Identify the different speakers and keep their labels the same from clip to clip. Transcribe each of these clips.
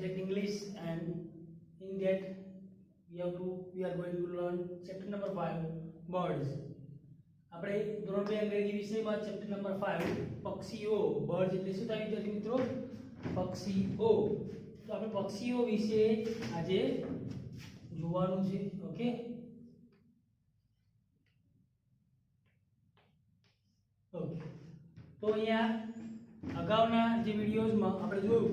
Speaker 1: subject English, and in that we are going to learn chapter number 5 birds. આપણે ધોરણ 2 અંગ્રેજી વિષયમાં chapter number 5 પક્ષીઓ બર્ડ્સ એટલે શું થાય વિદ્યાર્થી મિત્રો પક્ષીઓ. તો આપણે પક્ષીઓ વિશે આજે જોવાનું છે. ઓકે, તો અહીંયા અગાઉના જે વિડિયોઝમાં આપણે જોયું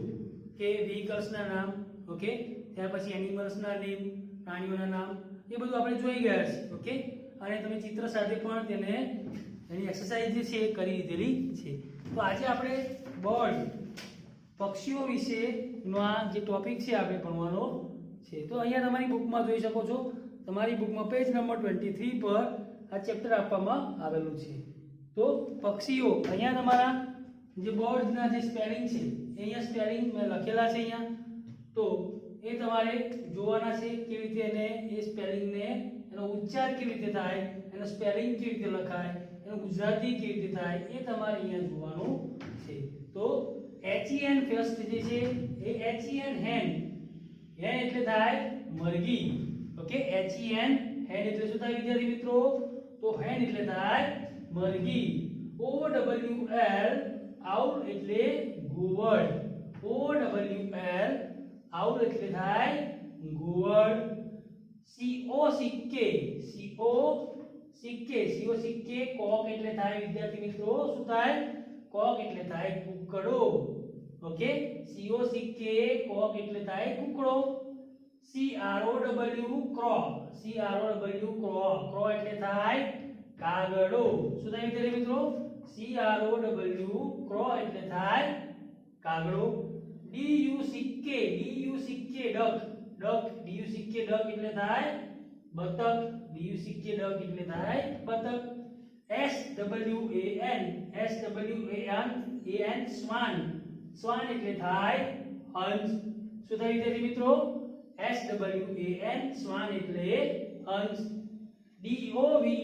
Speaker 1: કે વ્હીકલ્સના નામ, ઓકે, ત્યાર પછી એનિમલ્સના નેમ, પ્રાણીઓના નામ, એ બધું આપણે જોઈ ગયા છે. ઓકે, અને તમે ચિત્ર સાથે પણ તેને એની એક્સરસાઇઝ જે છે કરી લીધેલી છે. તો આજે આપણે બર્ડ પક્ષીઓ વિશેનો આ જે ટોપિક છે આપણે ભણવાનો છે. તો અહીંયા તમારી બુકમાં જોઈ શકો છો, તમારી બુકમાં પેજ નંબર 23 પર આ ચેપ્ટર આપવામાં આવેલું છે. તો પક્ષીઓ, અહીંયા તમારા જે બર્ડ્સના જે સ્પેલિંગ છે એ અહીંયા સ્પેલિંગ મેં લખેલા છે અહીંયા. તો એ તમારે જોવાના છે કેવી રીતે એને એ સ્પેલિંગને એનો ઉચ્ચાર કેવી રીતે થાય, એનો સ્પેલિંગ કેવી રીતે લખાય, એનો ગુજરાતી કેવી રીતે થાય એ તમારે અહીંયા જોવાનું છે. તો HEN ફર્સ્ટ જે છે એ HEN હેન, હેન એટલે થાય મરઘી. ઓકે, HEN હેન એટલે શું થાય વિદ્યાર્થી મિત્રો? તો હેન એટલે થાય મરઘી. OWL આઉલ એટલે ઘુવડ. OWL આઉલ એટલે થાય ઘુવડ. CO સિક્કે, CO સિક્કે કોક એટલે થાય વિદ્યાર્થી મિત્રો શું થાય? કોક એટલે થાય કુકડો. ઓકે, CO સિક્કે કોક એટલે થાય કુકડો. CROW ક્રો, ક્રો એટલે થાય કાગડો. શું થાય વિદ્યાર્થી મિત્રો? CROW ક્રો એટલે થાય કાગડો. DU સિક્કે ડક, DU સિક્કે ડક એટલે થાય બતક, DU સિક્કે ડક એટલે થાય બતક. SWAN સ્વાન એટલે થાય હંસ. શું થાય વિદ્યાર્થી મિત્રો? SWAN સ્વાન એટલે હંસ. DOVE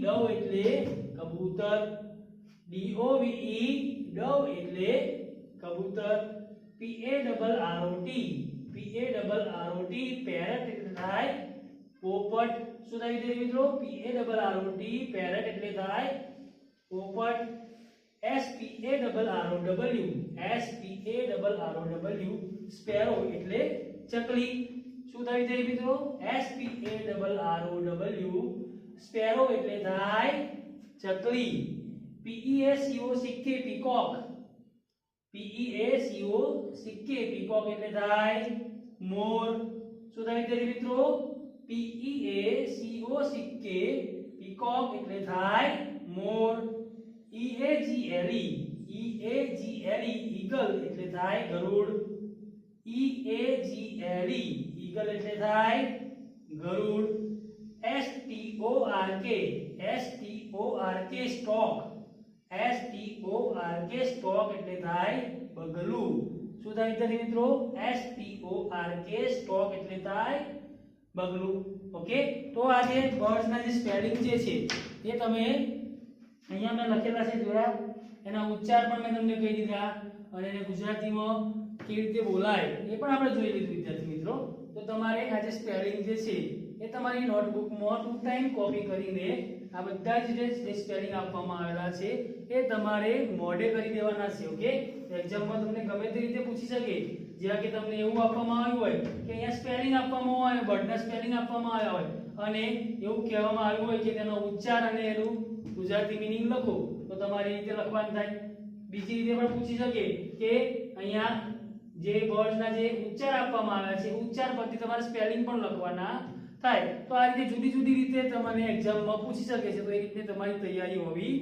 Speaker 1: ડવ એટલે કબૂતર, DOVE ડવ એટલે કબૂતર. PARROT પેરટ એટલે થાય પોપટ. શું થાય વિદ્યાર્થી મિત્રો? PARROT પેરટ એટલે થાય પોપટ. SPARROW સ્પેરો એટલે ચકલી. શું થાય વિદ્યાર્થી મિત્રો? SPARROW સ્પેરો એટલે થાય ચકલી. PEACO સિક્કે પીકોક, PEACO સિક્કે પીકોક એટલે થાય મોર. શું થાય વિદ્યાર્થી મિત્રો? PEACO સિક્કે પીકોક એટલે થાય મોર. EAGLE ઈગલ એટલે થાય ગરુડ. EAGLE ઈગલ એટલે થાય ગરુડ. STORK સ્ટોક, STORK સ્ટોક એટલે થાય બગલું. શું થાય વિદ્યાર્થી મિત્રો? STORK સ્ટોક એટલે થાય બગલું. ઓકે, તો આ જે બર્ડ્સના જે સ્પેલિંગ જે છે એ તમે અહીંયા મેં લખેલા છે જોયા, એના ઉચ્ચાર પણ મેં તમને કહી દીધા, અને એને ગુજરાતીમાં કેવી રીતે બોલાય એ પણ આપણે જોઈ લીધું વિદ્યાર્થી મિત્રો. તો તમારે આ જે સ્પેલિંગ જે છે એ તમારી નોટબુકમાં 2 ટાઈમ કોપી કરીને આ બધા જ જે સ્પેલિંગ આપવામાં આવેલા છે એ તમારે મોઢે કરી દેવાના છે. ઓકે, એક્ઝામમાં તમને ગમે તે રીતે પૂછી શકે, જ્યાં કે તમને એવું આપવામાં આવ્યું હોય કે અહીંયા સ્પેલિંગ આપવામાં આવ્યું હોય, બર્ડના સ્પેલિંગ આપવામાં આવ્યા હોય, અને એવું કહેવામાં આવ્યું હોય કે તેનો ઉચ્ચાર અને એનું ગુજરાતી મીનિંગ લખો, તો તમારી રીતે લખવાનું થાય. બીજી રીતે પણ પૂછી શકે કે અહીંયા જે બર્ડ્સના જે ઉચ્ચાર આપવામાં આવ્યા છે ઉચ્ચાર પરથી તમારે સ્પેલિંગ પણ લખવાના થાય. તો આ રીતે જુદી જુદી રીતે તમને એક્ઝામમાં પૂછી શકે છે. તો એ રીતે તમારી તૈયારી હોવી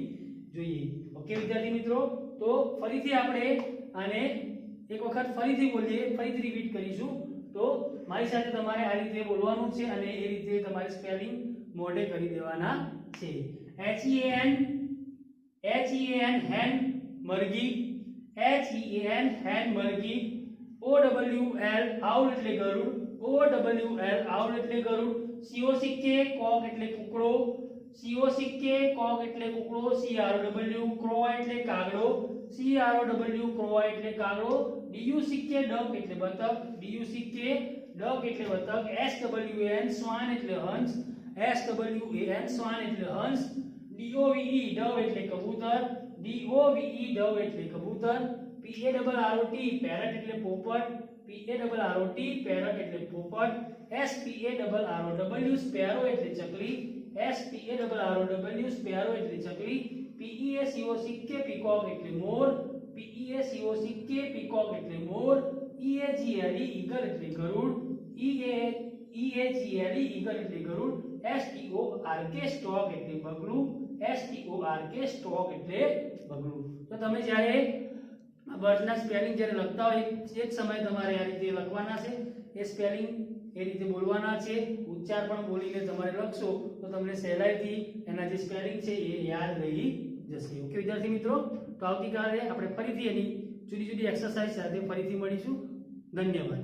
Speaker 1: જોઈએ. ઓકે વિદ્યાર્થી મિત્રો, તો ફરીથી આપણે આને એક વખત ફરીથી બોલીએ, ફરીથી રિપીટ કરીશું. તો મારી સાથે તમારે આ રીતે બોલવાનું છે અને એ રીતે તમારે સ્પેલિંગ મોઢે કરી દેવાના છે. HEN હેન મરઘી, HEN મરઘી. OWL આઉલ એટલે ગરુડ, OWL આઉલ એટલે ગરુડ. CO સિક્કે કોક એટલે કુકડો, CO સિક્કે કોક એટલે કુકડો. CROW ક્રો એટલે કાગડો, CROW ક્રો એટલે કાગડો. DUCK ડક એટલે બતક, DUCK ડક એટલે બતક, SWAN શ્વાન એટલે હંસ, SWAN શ્વાન એટલે હંસ, DOVE ડવ એટલે કબૂતર, DOVE ડવ એટલે કબૂતર, PARROT પેરટ એટલે પોપટ, PARROT પેરટ એટલે પોપટ, SPARROW સ્પેરો એટલે ચકલી, SPARROW સ્પેરો એટલે ચકલી, PEACOCK પીકોક એટલે મોર, PEACOCK પીકોક એટલે મોર, EAGLE ઈગલ એટલે ગરુડ, EAGLE ઈગલ એટલે ગરુડ, STORK સ્ટોક એટલે બગલું, STORK સ્ટોક એટલે બગલું. તો તમે જ્યારે આ વર્ડના સ્પેલિંગ જ્યારે લખતા હોય એક સમય તમારે આ રીતે લખવાના છે, એ સ્પેલિંગ એ રીતે બોલવાના છે, ઉચ્ચાર પણ બોલીને તમારે લખશો તો તમને સહેલાઈથી એના જે સ્પેલિંગ છે એ યાદ રહી જશે. ઓકે વિદ્યાર્થી મિત્રો, તો આવતીકાલે આપણે ફરીથી એની જુદી જુદી એક્સરસાઇઝ સાથે ફરીથી મળીશું. ધન્યવાદ.